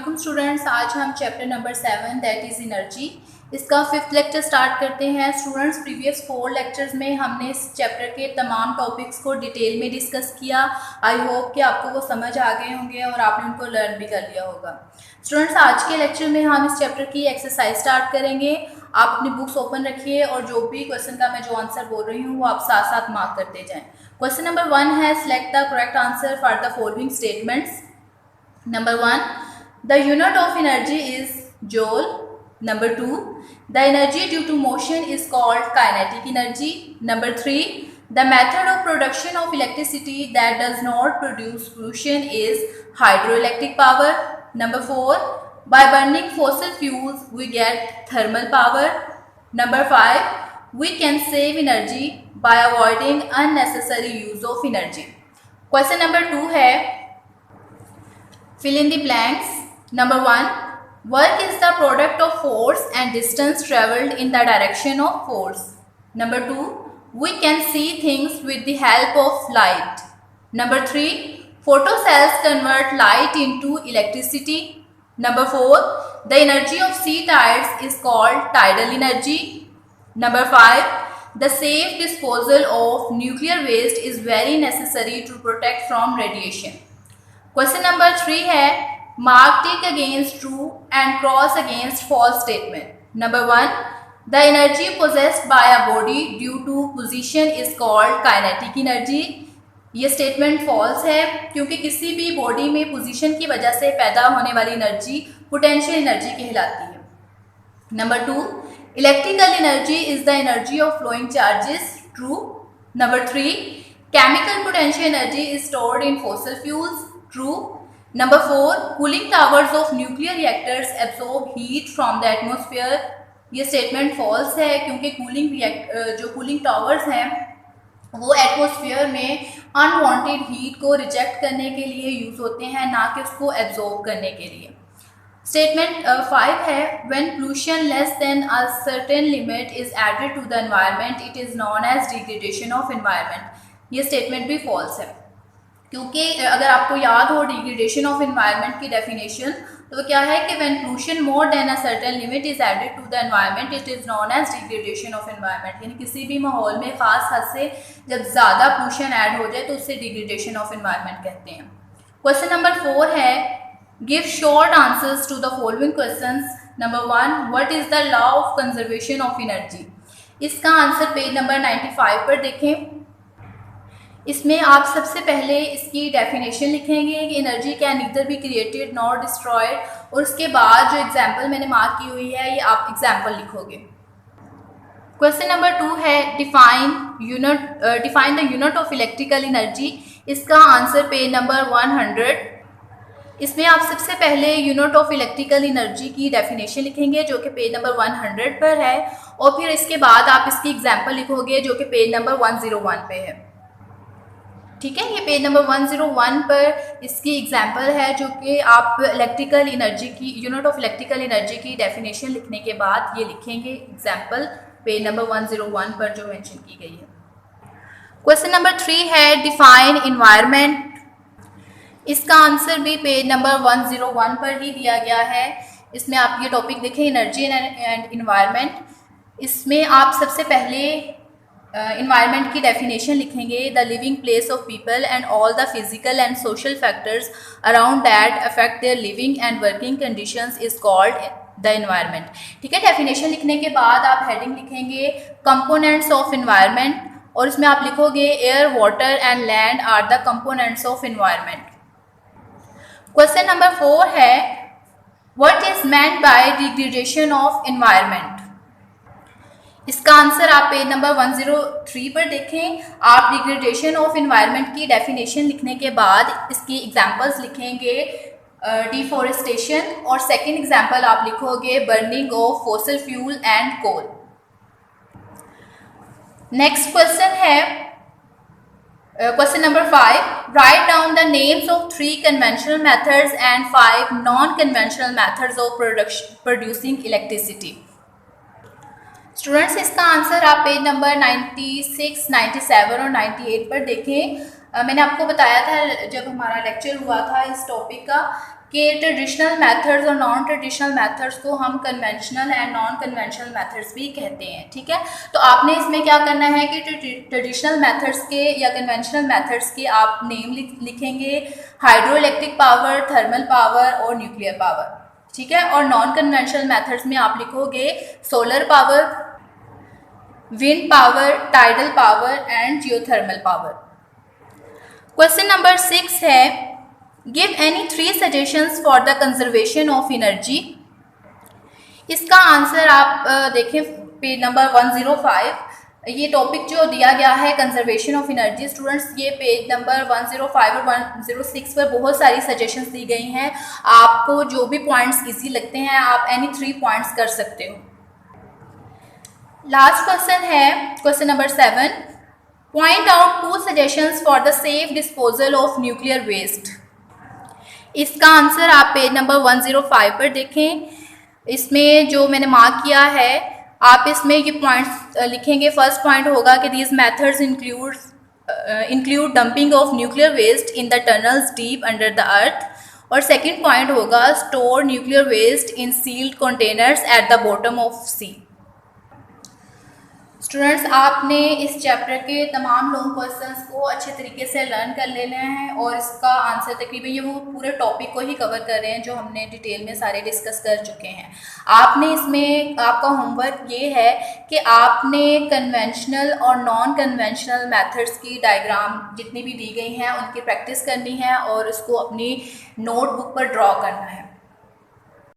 वालेकुम स्टूडेंट्स। आज हम chapter number 7 that is energy इसका 5th लेक्चर स्टार्ट करते हैं। स्टूडेंट्स, प्रीवियस 4 लेक्चर्स में हमने इस चैप्टर के तमाम टॉपिक्स को डिटेल में डिस्कस किया। आई होप कि आपको वो समझ आ गए होंगे और आपने उनको लर्न भी कर लिया होगा। स्टूडेंट्स, आज के लेक्चर में हम इस चैप्टर की एक्सरसाइज स्टार्ट करेंगे। आप अपनी बुक्स ओपन रखिए और जो भी क्वेश्चन का मैं जो आंसर बोल रही हूँ वो आप साथ साथ मार्क करते जाएँ। क्वेश्चन नंबर 1 है, select the correct answer for the following statements. Number 1, the unit of energy is joule. Number 2, the energy due to motion is called kinetic energy. Number 3, the method of production of electricity that does not produce pollution is hydroelectric power. Number 4, by burning fossil fuels we get thermal power. Number 5, we can save energy by avoiding unnecessary use of energy. Question number 2 है, fill in the blanks. Number 1, work is the product of force and distance traveled in the direction of force. Number 2, we can see things with the help of light. Number 3, photocells convert light into electricity. Number 4, the energy of sea tides is called tidal energy. Number 5, the safe disposal of nuclear waste is very necessary to protect from radiation. Question number 3 है, mark tick against true and cross against false statement. Number 1, the energy possessed by a body due to position is called kinetic energy. ये statement false है क्योंकि किसी भी body में position की वजह से पैदा होने वाली एनर्जी पोटेंशियल एनर्जी कहलाती है. Number 2, electrical energy is the energy of flowing charges. True. Number 3, chemical potential energy is stored in fossil fuels. True. Number 4, cooling towers of nuclear reactors absorb heat from the atmosphere. ये statement false है क्योंकि cooling towers हैं वो atmosphere में unwanted heat को reject करने के लिए यूज़ होते हैं, ना कि उसको एब्जॉर्ब करने के लिए. स्टेटमेंट 5 है, when pollution less than a certain limit is added to the environment it is known as degradation of environment. ये स्टेटमेंट भी फॉल्स है क्योंकि अगर आपको याद हो डिग्रेडेशन ऑफ एनवायरनमेंट की डेफिनेशन, तो वो क्या है कि when pollution more than a certain limit is added to the environment it is known as degradation of environment. यानी किसी भी माहौल में ख़ास हद से जब ज़्यादा पोल्यूशन ऐड हो जाए तो उससे डिग्रेडेशन ऑफ एनवायरनमेंट कहते हैं. क्वेश्चन नंबर 4 है, give short answers to the following questions. Number 1, what is the law of conservation of energy. इसका आंसर पेज नंबर 95 पर देखें. इसमें आप सबसे पहले इसकी डेफिनेशन लिखेंगे कि energy can neither be created nor destroyed, और उसके बाद जो एग्जांपल मैंने मार्क की हुई है ये आप एग्जांपल लिखोगे. क्वेश्चन नंबर 2 है, define the unit of electrical energy. इसका आंसर पेज नंबर 100. इसमें आप सबसे पहले यूनिट ऑफ इलेक्ट्रिकल एनर्जी की डेफिनेशन लिखेंगे जो कि पेज नंबर 100 पर है, और फिर इसके बाद आप इसकी एग्जाम्पल लिखोगे जो कि पेज नंबर 101 पे है. ठीक है, ये पेज नंबर 101 पर इसकी एग्जाम्पल है जो कि आप इलेक्ट्रिकल एनर्जी की यूनिट ऑफ इलेक्ट्रिकल एनर्जी की डेफिनेशन लिखने के बाद ये लिखेंगे एग्जाम्पल पेज नंबर 101 पर जो मेंशन की गई है. क्वेश्चन नंबर 3 है, डिफाइन एनवायरनमेंट. इसका आंसर भी पेज नंबर 101 पर ही दिया गया है. इसमें आप ये टॉपिक देखें, एनर्जी एंड एनवायरनमेंट. इसमें आप सबसे पहले इन्वायरमेंट की डेफिनेशन लिखेंगे, the living place of people and all the physical and social factors around that affect their living and working conditions is called the environment. ठीक है, डेफिनेशन लिखने के बाद आप हेडिंग लिखेंगे कंपोनेंट्स ऑफ एनवायरनमेंट, और इसमें आप लिखोगे air, water and land are the components of environment. Question number 4 है, what is meant by degradation of environment. इसका आंसर आप पेज नंबर 103 पर देखें. आप डिग्रेडेशन ऑफ एनवायरनमेंट की डेफिनेशन लिखने के बाद इसकी एग्जांपल्स लिखेंगे, डिफॉरेस्टेशन, और सेकंड एग्जांपल आप लिखोगे burning of fossil fuel and coal. Next question है, question number 5, write down the names of 3 conventional methods and 5 non conventional methods of producing electricity. Students, इसका आंसर आप पेज नंबर 96, 97 और 98 पर देखें. मैंने आपको बताया था जब हमारा लेक्चर हुआ था इस टॉपिक का कि ट्रेडिशनल मेथड्स और नॉन ट्रेडिशनल मेथड्स को हम conventional and non conventional methods भी कहते हैं, ठीक है। तो आपने इसमें क्या करना है कि ट्रेडिशनल मेथड्स के या कन्वेंशनल मेथड्स के आप नेम लिखेंगे, hydro electric power, thermal power और न्यूक्लियर पावर, ठीक है। और नॉन कन्वेंशनल मेथड्स में आप लिखोगे solar power, wind power, tidal power and geothermal power. Question number 6 है, give any 3 suggestions for the conservation of energy. इसका आंसर आप देखें पेज नंबर 105। ये टॉपिक जो दिया गया है कंजर्वेशन ऑफ एनर्जी, स्टूडेंट्स ये पेज नंबर 105 और 106 पर बहुत सारी सजेशंस दी गई हैं। आपको जो भी पॉइंट्स इजी लगते हैं आप एनी 3 पॉइंट्स कर सकते हो। लास्ट क्वेश्चन है question number 7, point out 2 suggestions for the safe disposal of nuclear waste. इसका आंसर आप पेज नंबर 105 पर देखें। इसमें जो मैंने मार्क किया है आप इसमें ये पॉइंट्स लिखेंगे। फर्स्ट पॉइंट होगा कि these methods include dumping of nuclear waste in the tunnels deep under the earth, और सेकंड पॉइंट होगा store nuclear waste in sealed containers at the bottom of sea. Students आपने इस chapter के तमाम long questions को अच्छे तरीके से लर्न कर लेना है और इसका आंसर तकरीबन ये वो पूरे टॉपिक को ही कवर कर रहे हैं जो हमने डिटेल में सारे डिस्कस कर चुके हैं। आपने इसमें आपका होमवर्क ये है कि आपने कन्वेंशनल और नॉन कन्वेंशनल मेथड्स की डायग्राम जितनी भी दी गई हैं उनकी प्रैक्टिस करनी है और उसको अपनी नोटबुक पर ड्रॉ करना है।